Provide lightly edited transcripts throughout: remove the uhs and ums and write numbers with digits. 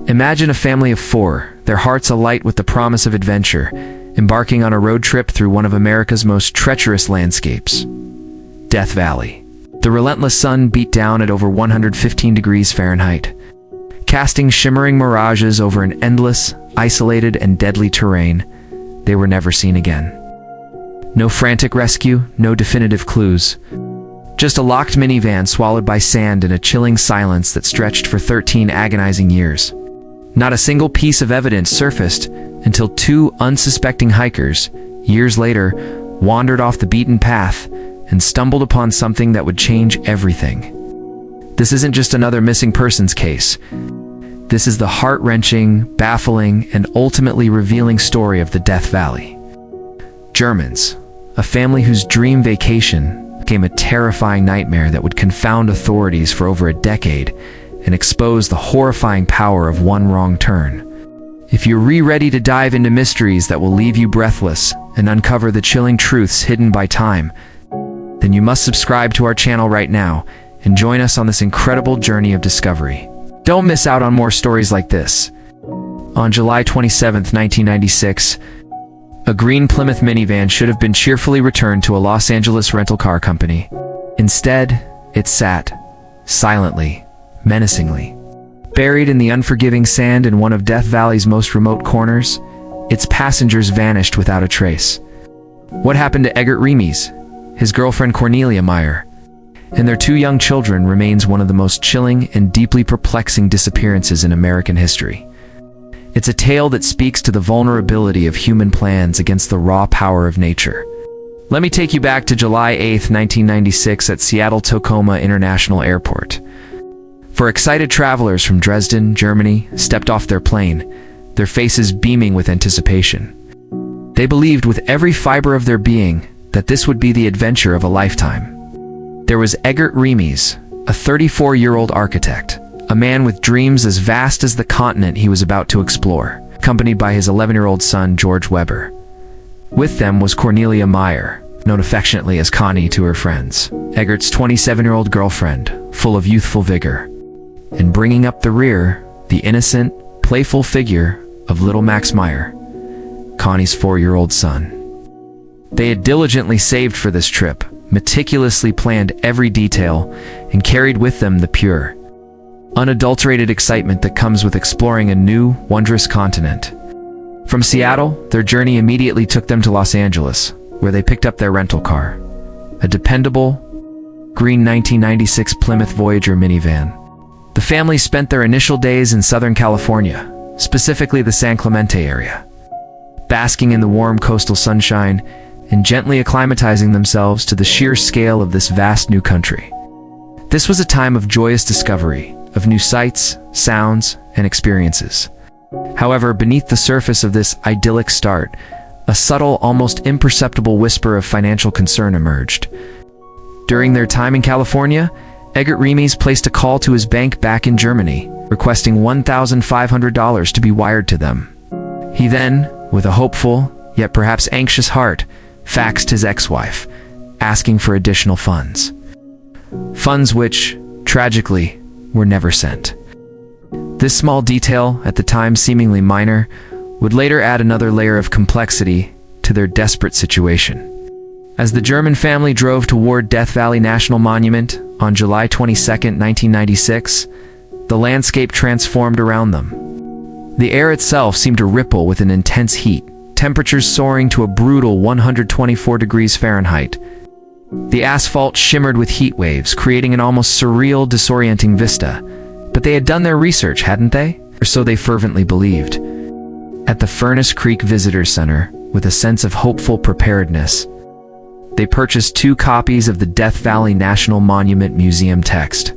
Imagine a family of 4, their hearts alight with the promise of adventure, embarking on a road trip through one of America's most treacherous landscapes, Death Valley. The relentless sun beat down at over 115 degrees Fahrenheit, casting shimmering mirages over an endless, isolated, and deadly terrain. They were never seen again. No frantic rescue, no definitive clues. Just a locked minivan swallowed by sand in a chilling silence that stretched for 13 agonizing years. Not a single piece of evidence surfaced until 2 unsuspecting hikers, years later, wandered off the beaten path and stumbled upon something that would change everything. This isn't just another missing persons case. This is the heart-wrenching, baffling, and ultimately revealing story of the Death Valley. Germans, a family whose dream vacation became a terrifying nightmare that would confound authorities for over a decade and expose the horrifying power of one wrong turn. If you're ready to dive into mysteries that will leave you breathless and uncover the chilling truths hidden by time, then you must subscribe to our channel right now and join us on this incredible journey of discovery. Don't miss out on more stories like this. On July 27, 1996, a green Plymouth minivan should have been cheerfully returned to a Los Angeles rental car company. Instead, it sat, silently, menacingly. Buried in the unforgiving sand in one of Death Valley's most remote corners, its passengers vanished without a trace. What happened to Eggert Remies, his girlfriend Cornelia Meyer, and their 2 young children remains one of the most chilling and deeply perplexing disappearances in American history. It's a tale that speaks to the vulnerability of human plans against the raw power of nature. Let me take you back to July 8, 1996 at Seattle-Tacoma International Airport. For excited travelers from Dresden, Germany, stepped off their plane, their faces beaming with anticipation. They believed with every fiber of their being that this would be the adventure of a lifetime. There was Eggert Remies, a 34-year-old architect, a man with dreams as vast as the continent he was about to explore, accompanied by his 11-year-old son, George Weber. With them was Cornelia Meyer, known affectionately as Connie to her friends, Eggert's 27-year-old girlfriend, full of youthful vigor. And bringing up the rear, the innocent, playful figure of little Max Meyer, Connie's 4-year-old son. They had diligently saved for this trip, meticulously planned every detail, and carried with them the pure, unadulterated excitement that comes with exploring a new, wondrous continent. From Seattle, their journey immediately took them to Los Angeles, where they picked up their rental car, a dependable, green 1996 Plymouth Voyager minivan. The family spent their initial days in Southern California, specifically the San Clemente area, basking in the warm coastal sunshine and gently acclimatizing themselves to the sheer scale of this vast new country. This was a time of joyous discovery, of new sights, sounds, and experiences. However, beneath the surface of this idyllic start, a subtle, almost imperceptible whisper of financial concern emerged. During their time in California, Eggert Remies placed a call to his bank back in Germany, requesting $1,500 to be wired to them. He then, with a hopeful, yet perhaps anxious heart, faxed his ex-wife, asking for additional funds. Funds which, tragically, were never sent. This small detail, at the time seemingly minor, would later add another layer of complexity to their desperate situation. As the German family drove toward Death Valley National Monument on July 22, 1996, the landscape transformed around them. The air itself seemed to ripple with an intense heat, temperatures soaring to a brutal 124 degrees Fahrenheit. The asphalt shimmered with heat waves, creating an almost surreal, disorienting vista. But they had done their research, hadn't they? Or so they fervently believed. At the Furnace Creek Visitor Center, with a sense of hopeful preparedness, they purchased 2 copies of the Death Valley National Monument Museum text.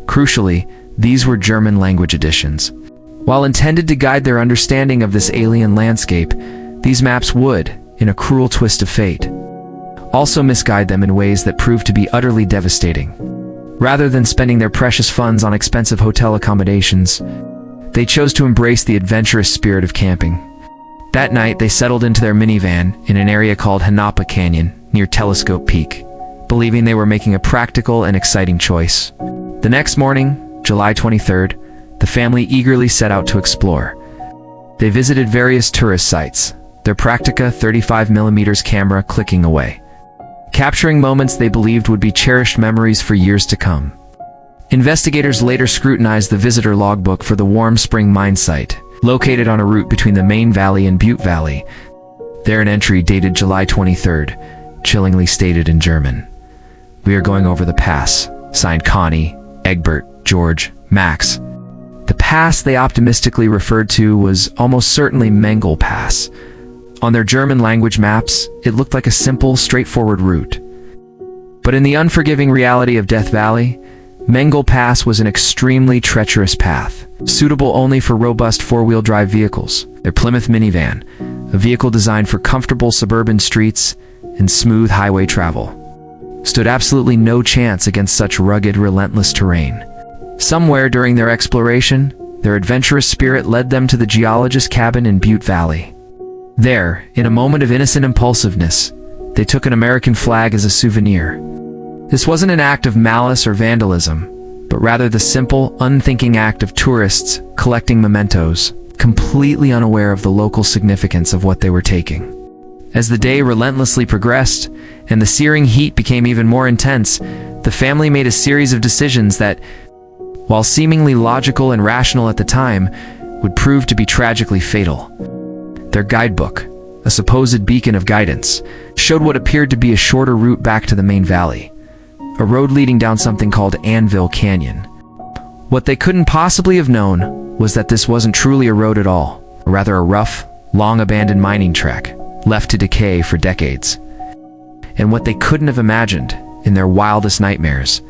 Crucially, these were German-language editions. While intended to guide their understanding of this alien landscape, these maps would, in a cruel twist of fate, also misguide them in ways that proved to be utterly devastating. Rather than spending their precious funds on expensive hotel accommodations, they chose to embrace the adventurous spirit of camping. That night, they settled into their minivan in an area called Hanapa Canyon, near Telescope Peak, believing they were making a practical and exciting choice. The next morning, July 23rd, the family eagerly set out to explore. They visited various tourist sites, their Praktica 35mm camera clicking away, capturing moments they believed would be cherished memories for years to come. Investigators later scrutinized the visitor logbook for the Warm Spring mine site, located on a route between the Main Valley and Butte Valley. There an entry dated July 23rd, chillingly stated in German, "We are going over the pass, signed Connie, Egbert, George, Max." The pass they optimistically referred to was almost certainly Mengel Pass. On their German language maps, it looked like a simple, straightforward route. But in the unforgiving reality of Death Valley, Mengel Pass was an extremely treacherous path, suitable only for robust four-wheel drive vehicles. Their Plymouth minivan, a vehicle designed for comfortable suburban streets and smooth highway travel, stood absolutely no chance against such rugged, relentless terrain. Somewhere during their exploration, their adventurous spirit led them to the geologist's cabin in Butte Valley. There, in a moment of innocent impulsiveness, they took an American flag as a souvenir. This wasn't an act of malice or vandalism, but rather the simple, unthinking act of tourists collecting mementos, completely unaware of the local significance of what they were taking. As the day relentlessly progressed, and the searing heat became even more intense, the family made a series of decisions that, while seemingly logical and rational at the time, would prove to be tragically fatal. Their guidebook, a supposed beacon of guidance, showed what appeared to be a shorter route back to the Main Valley, a road leading down something called Anvil Canyon. What they couldn't possibly have known was that this wasn't truly a road at all, or rather a rough, long-abandoned mining track, left to decay for decades. And what they couldn't have imagined, in their wildest nightmares,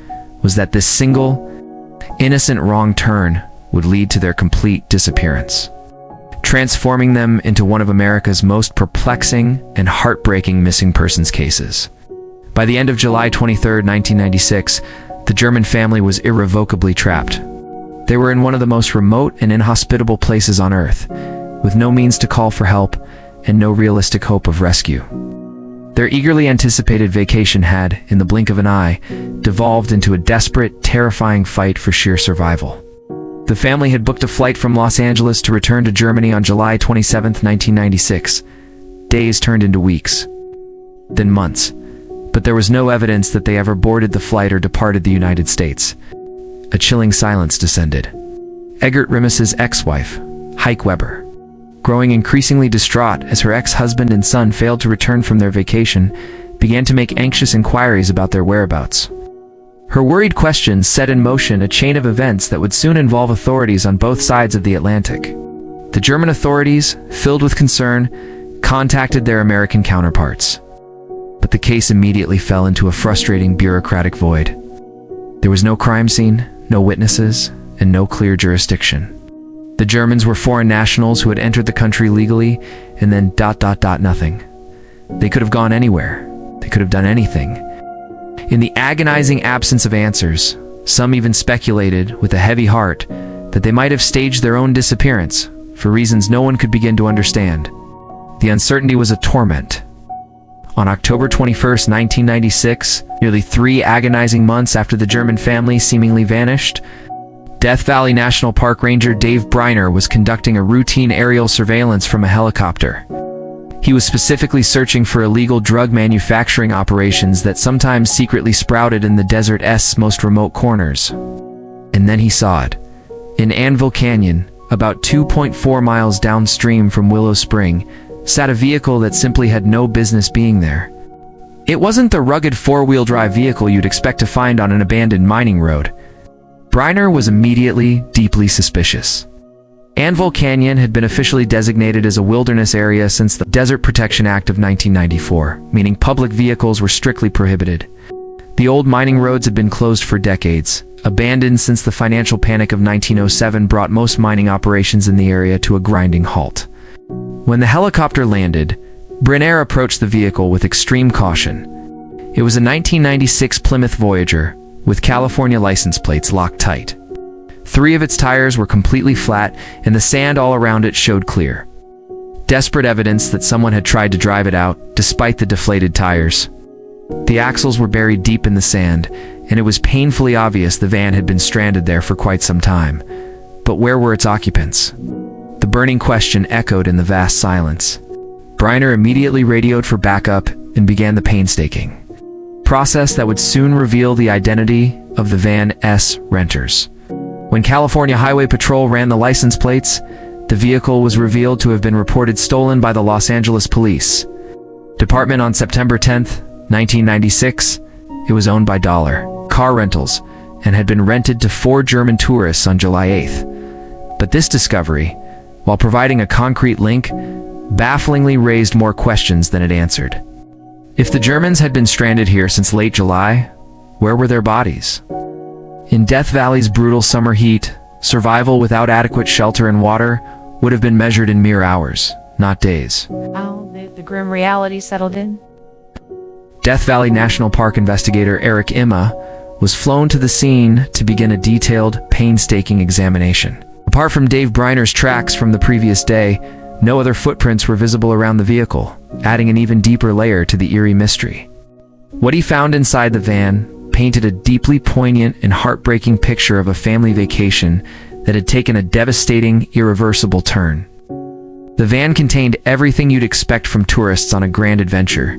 was that this single, innocent wrong turn would lead to their complete disappearance, transforming them into one of America's most perplexing and heartbreaking missing persons cases. By the end of July 23, 1996, the German family was irrevocably trapped. They were in one of the most remote and inhospitable places on Earth, with no means to call for help and no realistic hope of rescue. Their eagerly anticipated vacation had, in the blink of an eye, devolved into a desperate, terrifying fight for sheer survival. The family had booked a flight from Los Angeles to return to Germany on July 27, 1996. Days turned into weeks, then months, but there was no evidence that they ever boarded the flight or departed the United States. A chilling silence descended. Egbert Rimus's ex-wife, Heike Weber, growing increasingly distraught as her ex-husband and son failed to return from their vacation, began to make anxious inquiries about their whereabouts. Her worried questions set in motion a chain of events that would soon involve authorities on both sides of the Atlantic. The German authorities, filled with concern, contacted their American counterparts. But the case immediately fell into a frustrating bureaucratic void. There was no crime scene, no witnesses, and no clear jurisdiction. The Germans were foreign nationals who had entered the country legally, and then ... nothing. They could have gone anywhere. They could have done anything. In the agonizing absence of answers, some even speculated, with a heavy heart, that they might have staged their own disappearance, for reasons no one could begin to understand. The uncertainty was a torment. On October 21, 1996, nearly 3 agonizing months after the German family seemingly vanished, Death Valley National Park Ranger Dave Briner was conducting a routine aerial surveillance from a helicopter. He was specifically searching for illegal drug manufacturing operations that sometimes secretly sprouted in the desert's most remote corners. And then he saw it. In Anvil Canyon, about 2.4 miles downstream from Willow Spring, sat a vehicle that simply had no business being there. It wasn't the rugged four-wheel drive vehicle you'd expect to find on an abandoned mining road. Briner was immediately deeply suspicious. Anvil Canyon had been officially designated as a wilderness area since the Desert Protection Act of 1994, meaning public vehicles were strictly prohibited. The old mining roads had been closed for decades, abandoned since the financial panic of 1907 brought most mining operations in the area to a grinding halt. When the helicopter landed, Briner approached the vehicle with extreme caution. It was a 1996 Plymouth Voyager, with California license plates locked tight. 3 of its tires were completely flat, and the sand all around it showed clear. Desperate evidence that someone had tried to drive it out, despite the deflated tires. The axles were buried deep in the sand, and it was painfully obvious the van had been stranded there for quite some time. But where were its occupants? The burning question echoed in the vast silence. Briner immediately radioed for backup and began the painstaking process that would soon reveal the identity of the van's renters. When California Highway Patrol ran the license plates, the vehicle was revealed to have been reported stolen by the Los Angeles Police Department on September 10, 1996. It was owned by Dollar Car Rentals and had been rented to 4 German tourists on July 8th. But this discovery, while providing a concrete link, bafflingly raised more questions than it answered. If the Germans had been stranded here since late July, where were their bodies? In Death Valley's brutal summer heat, survival without adequate shelter and water would have been measured in mere hours, not days. How the grim reality settled in? Death Valley National Park investigator Eric Imma was flown to the scene to begin a detailed, painstaking examination. Apart from Dave Briner's tracks from the previous day, no other footprints were visible around the vehicle, adding an even deeper layer to the eerie mystery. What he found inside the van painted a deeply poignant and heartbreaking picture of a family vacation that had taken a devastating, irreversible turn. The van contained everything you'd expect from tourists on a grand adventure: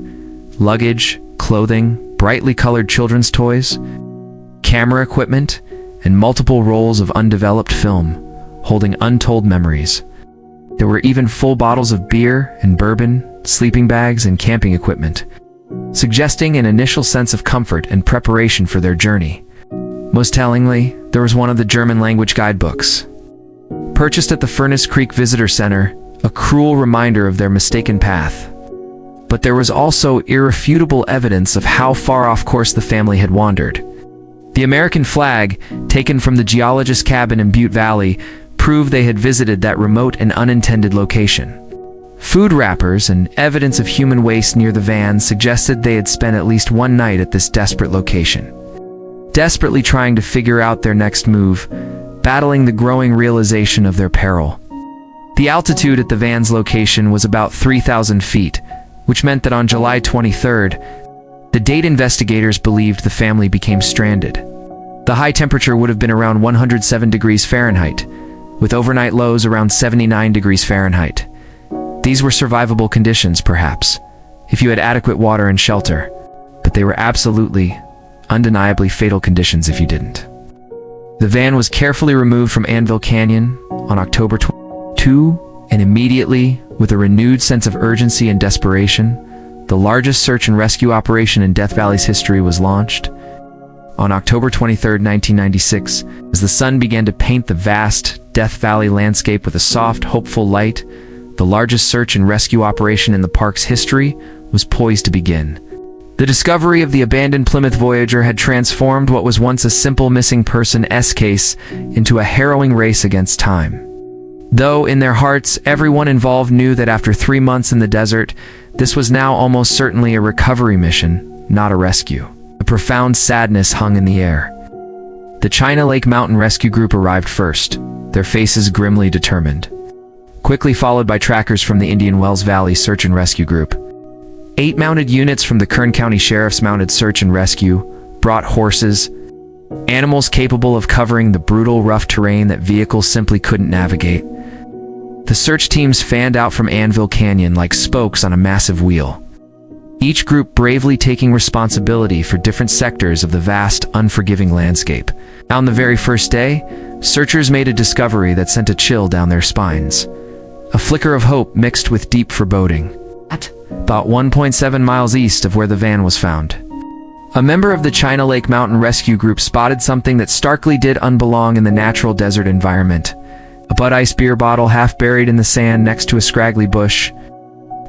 luggage, clothing, brightly colored children's toys, camera equipment, and multiple rolls of undeveloped film, holding untold memories. There were even full bottles of beer and bourbon, sleeping bags, and camping equipment, suggesting an initial sense of comfort and preparation for their journey. Most tellingly, there was one of the German-language guidebooks. Purchased at the Furnace Creek Visitor Center, a cruel reminder of their mistaken path. But there was also irrefutable evidence of how far off course the family had wandered. The American flag, taken from the geologist's cabin in Butte Valley, proved they had visited that remote and unintended location. Food wrappers and evidence of human waste near the van suggested they had spent at least one night at this desperate location, desperately trying to figure out their next move, battling the growing realization of their peril. The altitude at the van's location was about 3,000 feet, which meant that on July 23rd, the date investigators believed the family became stranded. The high temperature would have been around 107 degrees Fahrenheit, with overnight lows around 79 degrees Fahrenheit. These were survivable conditions, perhaps, if you had adequate water and shelter, but they were absolutely, undeniably fatal conditions if you didn't. The van was carefully removed from Anvil Canyon on October 22, and immediately, with a renewed sense of urgency and desperation, the largest search and rescue operation in Death Valley's history was launched. On October 23, 1996, as the sun began to paint the vast Death Valley landscape with a soft, hopeful light, the largest search and rescue operation in the park's history was poised to begin. The discovery of the abandoned Plymouth Voyager had transformed what was once a simple missing persons case into a harrowing race against time. Though, in their hearts, everyone involved knew that after 3 months in the desert, this was now almost certainly a recovery mission, not a rescue. A profound sadness hung in the air. The China Lake Mountain Rescue Group arrived first, their faces grimly determined, quickly followed by trackers from the Indian Wells Valley Search and Rescue Group. 8 mounted units from the Kern County Sheriff's Mounted Search and Rescue brought horses, animals capable of covering the brutal, rough terrain that vehicles simply couldn't navigate. The search teams fanned out from Anvil Canyon like spokes on a massive wheel, each group bravely taking responsibility for different sectors of the vast, unforgiving landscape. On the very first day, searchers made a discovery that sent a chill down their spines. A flicker of hope mixed with deep foreboding. At about 1.7 miles east of where the van was found, a member of the China Lake Mountain Rescue Group spotted something that starkly did unbelong in the natural desert environment. A Bud Ice beer bottle half buried in the sand next to a scraggly bush.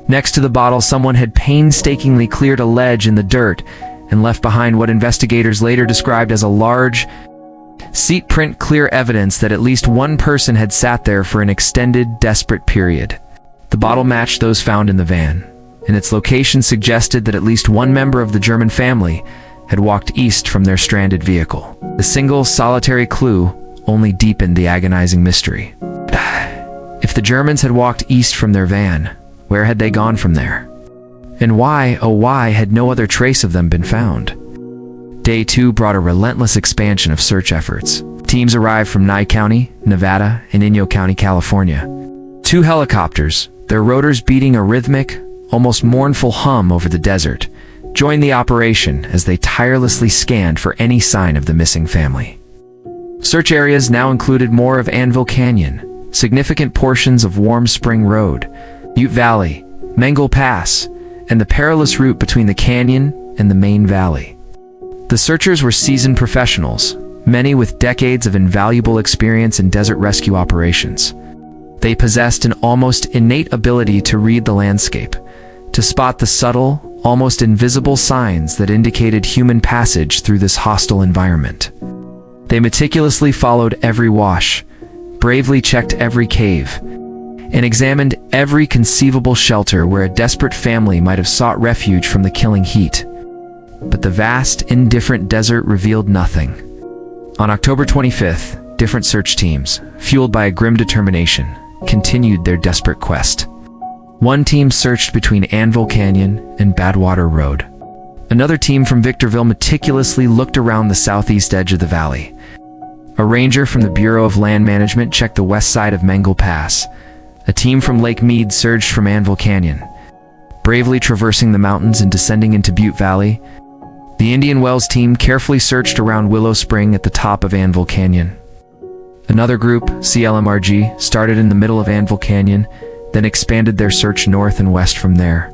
Next to the bottle, someone had painstakingly cleared a ledge in the dirt and left behind what investigators later described as a large seat print, clear evidence that at least one person had sat there for an extended, desperate period. The bottle matched those found in the van, and its location suggested that at least one member of the German family had walked east from their stranded vehicle. The single, solitary clue only deepened the agonizing mystery. If the Germans had walked east from their van, where had they gone from there? And why, oh why, had no other trace of them been found? Day 2 brought a relentless expansion of search efforts. Teams arrived from Nye County, Nevada, and Inyo County, California. 2 helicopters, their rotors beating a rhythmic, almost mournful hum over the desert, joined the operation as they tirelessly scanned for any sign of the missing family. Search areas now included more of Anvil Canyon, significant portions of Warm Spring Road, Butte Valley, Mangle Pass, and the perilous route between the canyon and the main valley. The searchers were seasoned professionals, many with decades of invaluable experience in desert rescue operations. They possessed an almost innate ability to read the landscape, to spot the subtle, almost invisible signs that indicated human passage through this hostile environment. They meticulously followed every wash, bravely checked every cave, and examined every conceivable shelter where a desperate family might have sought refuge from the killing heat. But the vast, indifferent desert revealed nothing. On October 25th, different search teams, fueled by a grim determination, continued their desperate quest. One team searched between Anvil Canyon and Badwater Road. Another team from Victorville meticulously looked around the southeast edge of the valley. A ranger from the Bureau of Land Management checked the west side of Mangle Pass. A team from Lake Mead surged from Anvil Canyon, bravely traversing the mountains and descending into Butte Valley. The Indian Wells team carefully searched around Willow Spring at the top of Anvil Canyon. Another group, CLMRG, started in the middle of Anvil Canyon, then expanded their search north and west from there.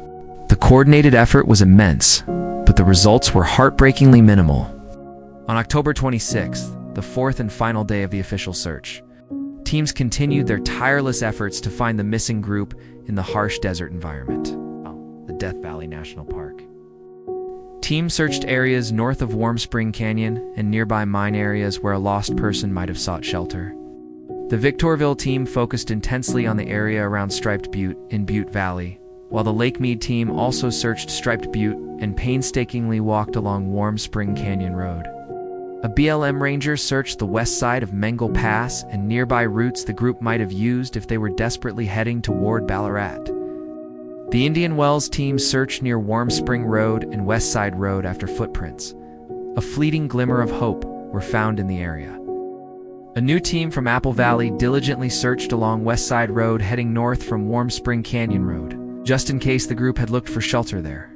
The coordinated effort was immense, but the results were heartbreakingly minimal. On October 26th, the fourth and final day of the official search, teams continued their tireless efforts to find the missing group in the harsh desert environment, the Death Valley National Park. Teams searched areas north of Warm Spring Canyon and nearby mine areas where a lost person might have sought shelter. The Victorville team focused intensely on the area around Striped Butte in Butte Valley, while the Lake Mead team also searched Striped Butte and painstakingly walked along Warm Spring Canyon Road. A BLM ranger searched the west side of Mangle Pass and nearby routes the group might have used if they were desperately heading toward Ballarat. The Indian Wells team searched near Warm Spring Road and West Side Road after footprints. A fleeting glimmer of hope were found in the area. A new team from Apple Valley diligently searched along West Side Road heading north from Warm Spring Canyon Road, just in case the group had looked for shelter there.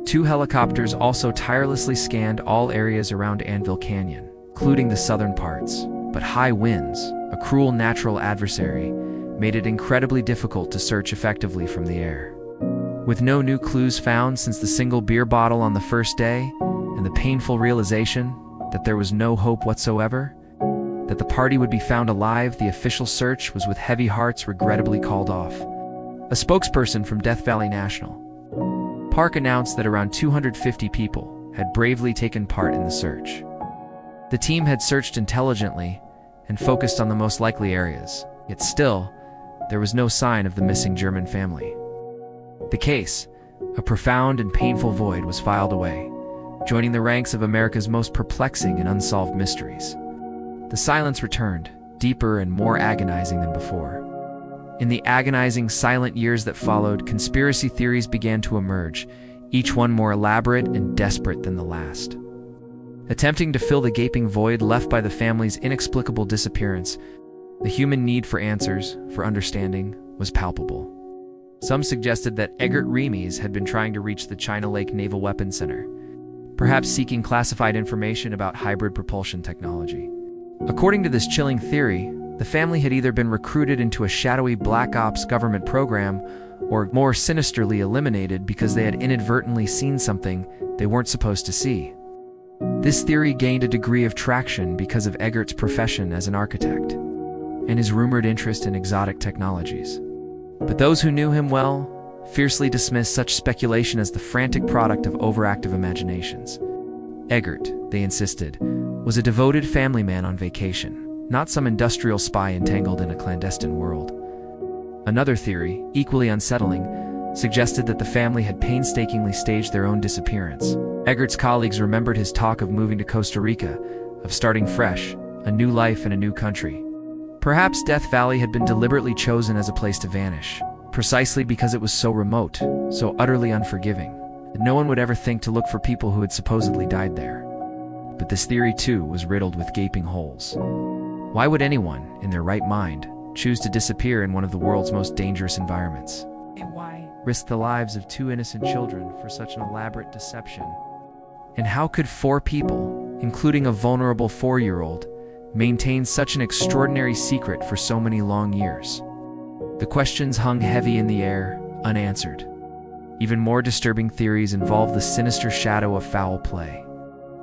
2 helicopters also tirelessly scanned all areas around Anvil Canyon, including the southern parts. But high winds, a cruel natural adversary, made it incredibly difficult to search effectively from the air. With no new clues found since the single beer bottle on the first day, and the painful realization that there was no hope whatsoever, that the party would be found alive, the official search was with heavy hearts regrettably called off. A spokesperson from Death Valley National Park announced that around 250 people had bravely taken part in the search. The team had searched intelligently and focused on the most likely areas, yet still, there was no sign of the missing German family. The case, a profound and painful void, was filed away, joining the ranks of America's most perplexing and unsolved mysteries. The silence returned, deeper and more agonizing than before. In the agonizing, silent years that followed, conspiracy theories began to emerge, each one more elaborate and desperate than the last. Attempting to fill the gaping void left by the family's inexplicable disappearance, the human need for answers, for understanding, was palpable. Some suggested that Eggert Remes had been trying to reach the China Lake Naval Weapons Center, perhaps seeking classified information about hybrid propulsion technology. According to this chilling theory, the family had either been recruited into a shadowy Black Ops government program or, more sinisterly, eliminated because they had inadvertently seen something they weren't supposed to see. This theory gained a degree of traction because of Eggert's profession as an architect and his rumored interest in exotic technologies. But those who knew him well fiercely dismissed such speculation as the frantic product of overactive imaginations. Eggert, they insisted, was a devoted family man on vacation, not some industrial spy entangled in a clandestine world. Another theory, equally unsettling, suggested that the family had painstakingly staged their own disappearance. Eggert's colleagues remembered his talk of moving to Costa Rica, of starting fresh, a new life in a new country. Perhaps Death Valley had been deliberately chosen as a place to vanish, precisely because it was so remote, so utterly unforgiving, that no one would ever think to look for people who had supposedly died there. But this theory, too, was riddled with gaping holes. Why would anyone, in their right mind, choose to disappear in one of the world's most dangerous environments? And why? Risk the lives of 2 innocent children for such an elaborate deception? And how could 4 people, including a vulnerable 4-year-old, maintain such an extraordinary secret for so many long years? The questions hung heavy in the air, unanswered. Even more disturbing theories involve the sinister shadow of foul play.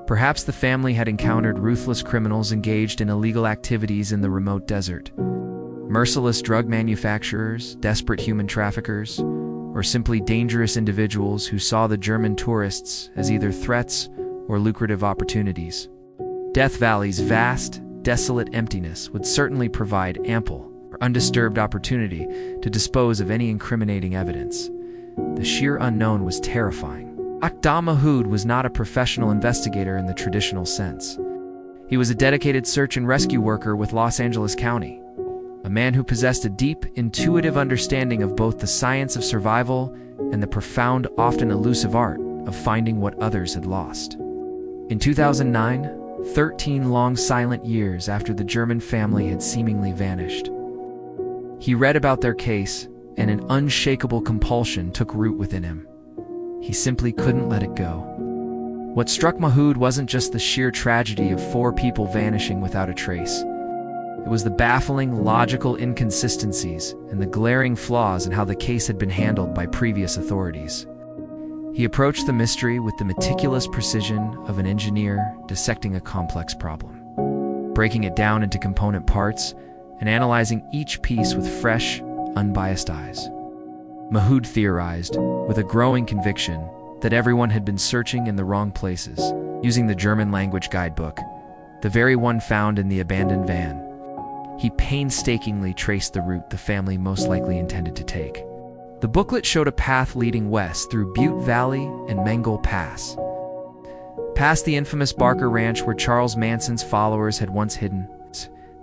Perhaps the family had encountered ruthless criminals engaged in illegal activities in the remote desert. Merciless drug manufacturers, desperate human traffickers, or simply dangerous individuals who saw the German tourists as either threats or lucrative opportunities. Death Valley's vast, desolate emptiness would certainly provide ample or undisturbed opportunity to dispose of any incriminating evidence. The sheer unknown was terrifying. Akhtar Mahood was not a professional investigator in the traditional sense. He was a dedicated search and rescue worker with Los Angeles County, a man who possessed a deep, intuitive understanding of both the science of survival and the profound, often elusive art of finding what others had lost. In 2009, 13 long silent years after the German family had seemingly vanished, he read about their case, and an unshakable compulsion took root within him. He simply couldn't let it go. What struck Mahood wasn't just the sheer tragedy of 4 people vanishing without a trace. It was the baffling, logical inconsistencies and the glaring flaws in how the case had been handled by previous authorities. He approached the mystery with the meticulous precision of an engineer dissecting a complex problem, breaking it down into component parts and analyzing each piece with fresh, unbiased eyes. Mahood theorized, with a growing conviction, that everyone had been searching in the wrong places, using the German language guidebook, the very one found in the abandoned van. He painstakingly traced the route the family most likely intended to take. The booklet showed a path leading west through Butte Valley and Mangole Pass, past the infamous Barker Ranch where Charles Manson's followers had once hidden,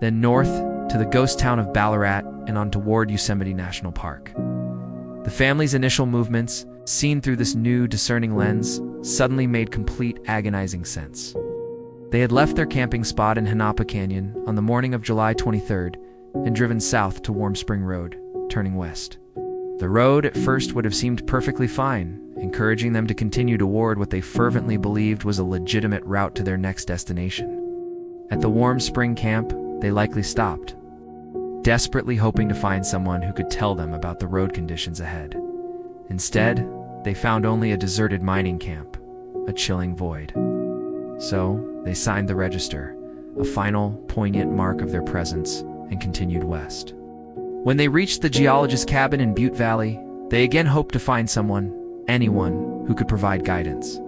then north to the ghost town of Ballarat and on toward Yosemite National Park. The family's initial movements, seen through this new, discerning lens, suddenly made complete, agonizing sense. They had left their camping spot in Hanapa Canyon on the morning of July 23rd and driven south to Warm Spring Road, turning west. The road at first would have seemed perfectly fine, encouraging them to continue toward what they fervently believed was a legitimate route to their next destination. At the Warm Spring camp, they likely stopped, desperately hoping to find someone who could tell them about the road conditions ahead. Instead, they found only a deserted mining camp, a chilling void. So, they signed the register, a final, poignant mark of their presence, and continued west. When they reached the geologist's cabin in Butte Valley, they again hoped to find someone, anyone, who could provide guidance.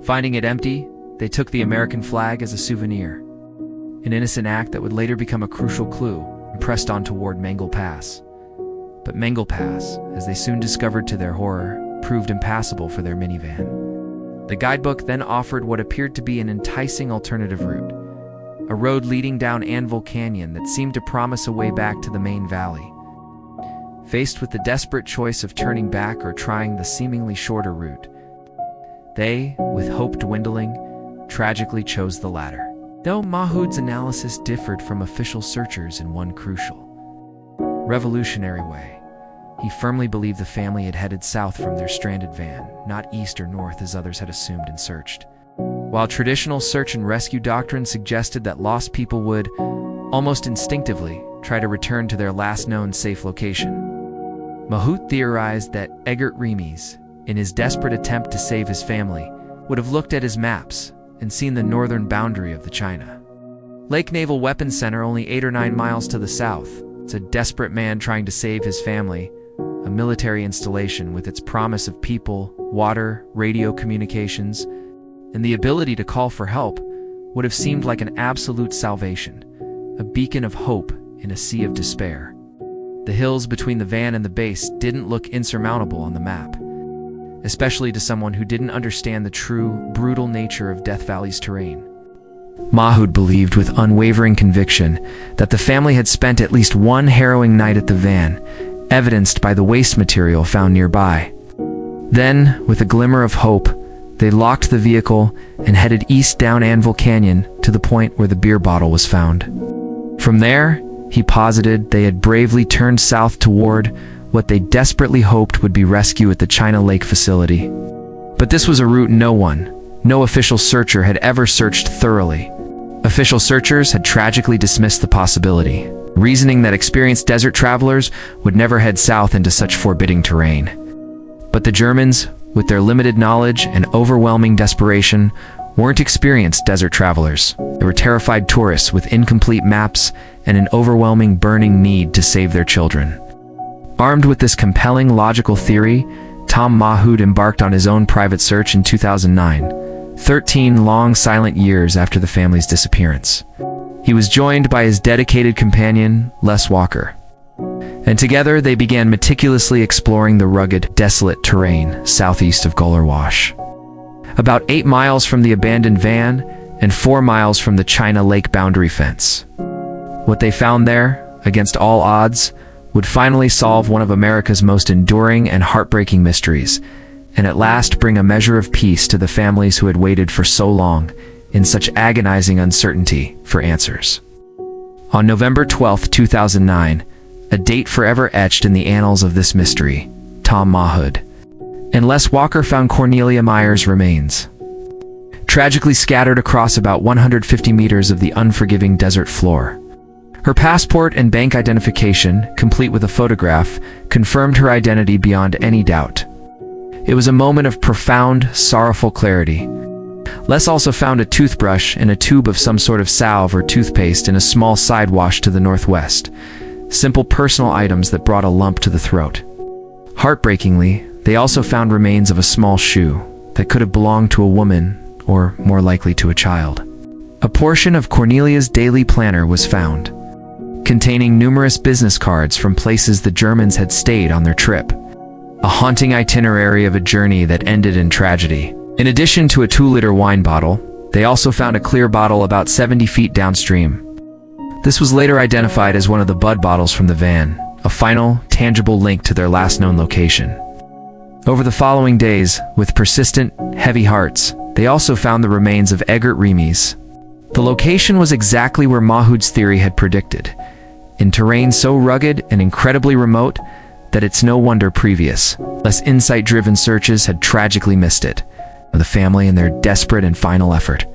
Finding it empty, they took the American flag as a souvenir, an innocent act that would later become a crucial clue, and pressed on toward Mangole Pass. But Mangole Pass, as they soon discovered to their horror, proved impassable for their minivan. The guidebook then offered what appeared to be an enticing alternative route, a road leading down Anvil Canyon that seemed to promise a way back to the main valley. Faced with the desperate choice of turning back or trying the seemingly shorter route, they, with hope dwindling, tragically chose the latter. Though Mahood's analysis differed from official searchers in one crucial, revolutionary way, he firmly believed the family had headed south from their stranded van, not east or north as others had assumed and searched. While traditional search and rescue doctrine suggested that lost people would, almost instinctively, try to return to their last known safe location, Mahood theorized that Eggert Remies, in his desperate attempt to save his family, would have looked at his maps and seen the northern boundary of the China Lake Naval Weapons Center only 8 or 9 miles to the south. It's a desperate man trying to save his family, a military installation with its promise of people, water, radio communications, and the ability to call for help would have seemed like an absolute salvation, a beacon of hope in a sea of despair. The hills between the van and the base didn't look insurmountable on the map, especially to someone who didn't understand the true, brutal nature of Death Valley's terrain. Mahood believed with unwavering conviction that the family had spent at least one harrowing night at the van, evidenced by the waste material found nearby. Then, with a glimmer of hope, they locked the vehicle and headed east down Anvil Canyon to the point where the beer bottle was found. From there, he posited they had bravely turned south toward what they desperately hoped would be rescue at the China Lake facility. But this was a route no official searcher had ever searched thoroughly. Official searchers had tragically dismissed the possibility, reasoning that experienced desert travelers would never head south into such forbidding terrain. But the Germans, with their limited knowledge and overwhelming desperation, weren't experienced desert travelers. They were terrified tourists with incomplete maps and an overwhelming burning need to save their children. Armed with this compelling logical theory, Tom Mahood embarked on his own private search in 2009, 13 long silent years after the family's disappearance. He was joined by his dedicated companion, Les Walker, and together they began meticulously exploring the rugged, desolate terrain southeast of Gullerwash. About 8 miles from the abandoned van and 4 miles from the China Lake boundary fence. What they found there, against all odds, would finally solve one of America's most enduring and heartbreaking mysteries, and at last bring a measure of peace to the families who had waited for so long, in such agonizing uncertainty, for answers. On November 12, 2009, a date forever etched in the annals of this mystery, Tom Mahood and Les Walker found Cornelia Meyer's remains, tragically scattered across about 150 meters of the unforgiving desert floor. Her passport and bank identification, complete with a photograph, confirmed her identity beyond any doubt. It was a moment of profound, sorrowful clarity. Les also found a toothbrush and a tube of some sort of salve or toothpaste in a small side wash to the northwest. Simple personal items that brought a lump to the throat. Heartbreakingly, they also found remains of a small shoe that could have belonged to a woman, or more likely to a child. A portion of Cornelia's daily planner was found, containing numerous business cards from places the Germans had stayed on their trip. A haunting itinerary of a journey that ended in tragedy. In addition to a 2-liter wine bottle, they also found a clear bottle about 70 feet downstream. This was later identified as one of the Bud bottles from the van, a final, tangible link to their last known location. Over the following days, with persistent, heavy hearts, they also found the remains of Egert Remies. The location was exactly where Mahood's theory had predicted, in terrain so rugged and incredibly remote that it's no wonder previous, less insight-driven searches had tragically missed it. The family, in their desperate and final effort,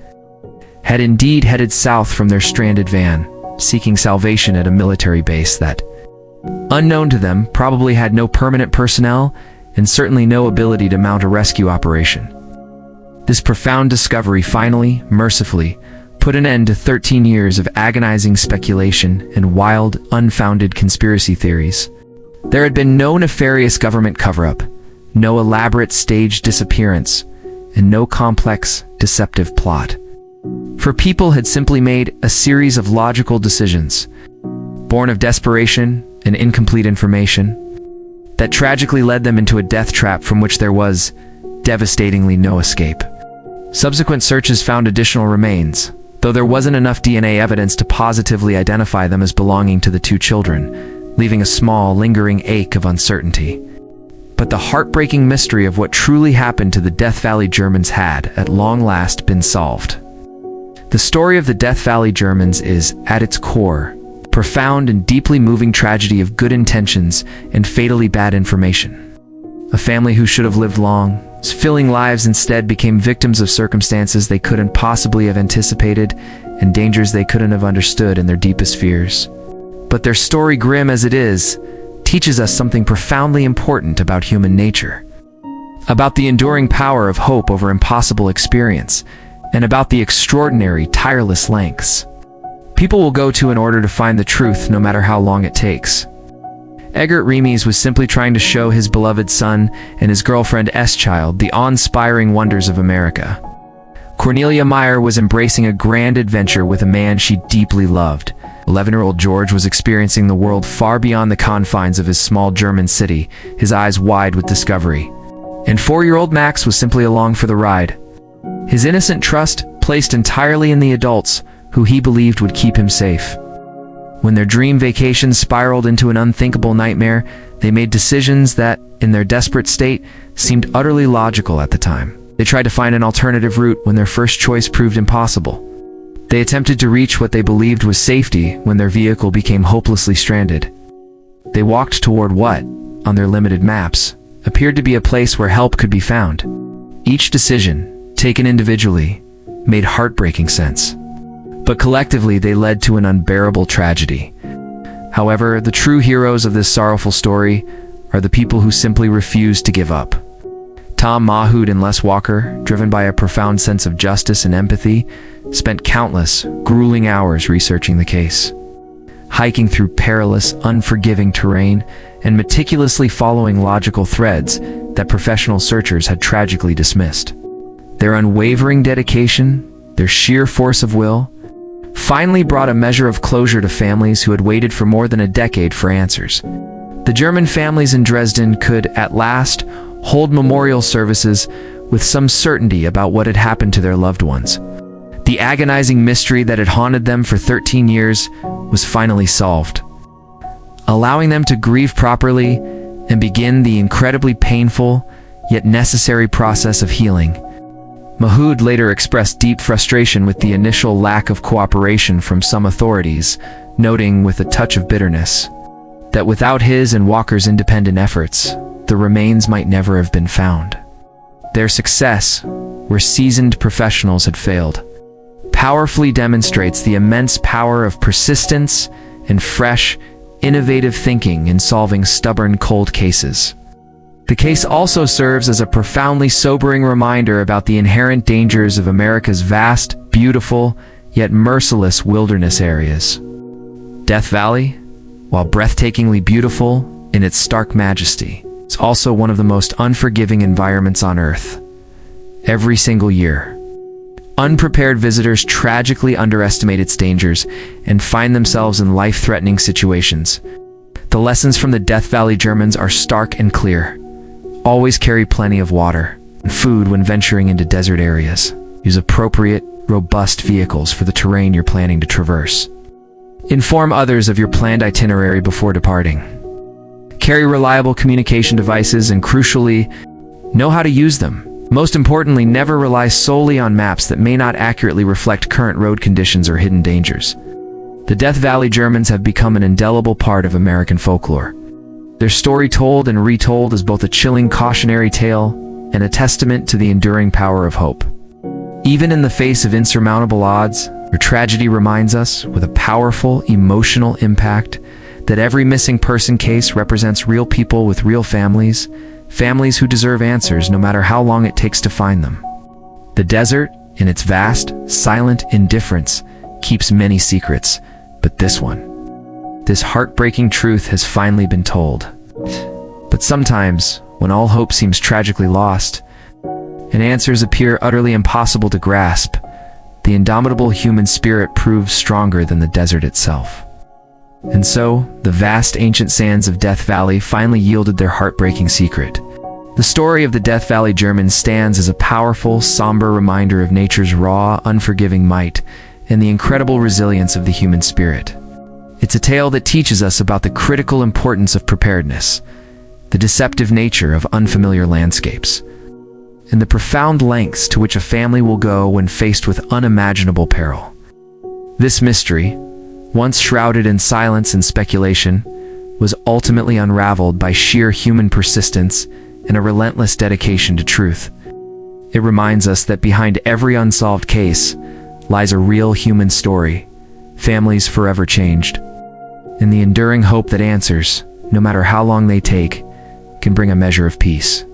had indeed headed south from their stranded van, seeking salvation at a military base that, unknown to them, probably had no permanent personnel and certainly no ability to mount a rescue operation. This profound discovery finally, mercifully, put an end to 13 years of agonizing speculation and wild, unfounded conspiracy theories. There had been no nefarious government cover-up, no elaborate staged disappearance, and no complex, deceptive plot. For people had simply made a series of logical decisions, born of desperation and incomplete information, that tragically led them into a death trap from which there was, devastatingly, no escape. Subsequent searches found additional remains, though there wasn't enough DNA evidence to positively identify them as belonging to the 2 children, leaving a small, lingering ache of uncertainty. But the heartbreaking mystery of what truly happened to the Death Valley Germans had, at long last, been solved. The story of the Death Valley Germans is, at its core, profound and deeply moving tragedy of good intentions and fatally bad information. A family who should have lived long, fulfilling lives instead became victims of circumstances they couldn't possibly have anticipated and dangers they couldn't have understood in their deepest fears. But their story, grim as it is, teaches us something profoundly important about human nature. About the enduring power of hope over impossible experience, and about the extraordinary, tireless lengths people will go to in order to find the truth, no matter how long it takes. Egert Remies was simply trying to show his beloved son and his girlfriend S-Child the awe-inspiring wonders of America. Cornelia Meyer was embracing a grand adventure with a man she deeply loved. 11-year-old George was experiencing the world far beyond the confines of his small German city, his eyes wide with discovery. And 4-year-old Max was simply along for the ride. His innocent trust placed entirely in the adults who he believed would keep him safe. When their dream vacation spiraled into an unthinkable nightmare, they made decisions that, in their desperate state, seemed utterly logical at the time. They tried to find an alternative route when their first choice proved impossible. They attempted to reach what they believed was safety when their vehicle became hopelessly stranded. They walked toward what, on their limited maps, appeared to be a place where help could be found. Each decision, taken individually, made heartbreaking sense. But collectively, they led to an unbearable tragedy. However, the true heroes of this sorrowful story are the people who simply refuse to give up. Tom Mahood and Les Walker, driven by a profound sense of justice and empathy, spent countless, grueling hours researching the case. Hiking through perilous, unforgiving terrain and meticulously following logical threads that professional searchers had tragically dismissed. Their unwavering dedication, their sheer force of will, finally brought a measure of closure to families who had waited for more than a decade for answers. The German families in Dresden could, at last, hold memorial services with some certainty about what had happened to their loved ones. The agonizing mystery that had haunted them for 13 years was finally solved, allowing them to grieve properly and begin the incredibly painful yet necessary process of healing. Mahood later expressed deep frustration with the initial lack of cooperation from some authorities, noting with a touch of bitterness that without his and Walker's independent efforts, the remains might never have been found. Their success, where seasoned professionals had failed, powerfully demonstrates the immense power of persistence and fresh, innovative thinking in solving stubborn cold cases. The case also serves as a profoundly sobering reminder about the inherent dangers of America's vast, beautiful, yet merciless wilderness areas. Death Valley, while breathtakingly beautiful in its stark majesty, is also one of the most unforgiving environments on Earth. Every single year, unprepared visitors tragically underestimate its dangers and find themselves in life-threatening situations. The lessons from the Death Valley Germans are stark and clear. Always carry plenty of water and food when venturing into desert areas. Use appropriate, robust vehicles for the terrain you're planning to traverse. Inform others of your planned itinerary before departing. Carry reliable communication devices and, crucially, know how to use them. Most importantly, never rely solely on maps that may not accurately reflect current road conditions or hidden dangers. The Death Valley Germans have become an indelible part of American folklore. Their story, told and retold, is both a chilling cautionary tale and a testament to the enduring power of hope. Even in the face of insurmountable odds, their tragedy reminds us, with a powerful, emotional impact, that every missing person case represents real people with real families, families who deserve answers no matter how long it takes to find them. The desert, in its vast, silent indifference, keeps many secrets, but this heartbreaking truth has finally been told. But sometimes, when all hope seems tragically lost, and answers appear utterly impossible to grasp, the indomitable human spirit proves stronger than the desert itself. And so, the vast ancient sands of Death Valley finally yielded their heartbreaking secret. The story of the Death Valley Germans stands as a powerful, somber reminder of nature's raw, unforgiving might and the incredible resilience of the human spirit. It's a tale that teaches us about the critical importance of preparedness, the deceptive nature of unfamiliar landscapes, and the profound lengths to which a family will go when faced with unimaginable peril. This mystery, once shrouded in silence and speculation, was ultimately unraveled by sheer human persistence and a relentless dedication to truth. It reminds us that behind every unsolved case lies a real human story, families forever changed, and the enduring hope that answers, no matter how long they take, can bring a measure of peace.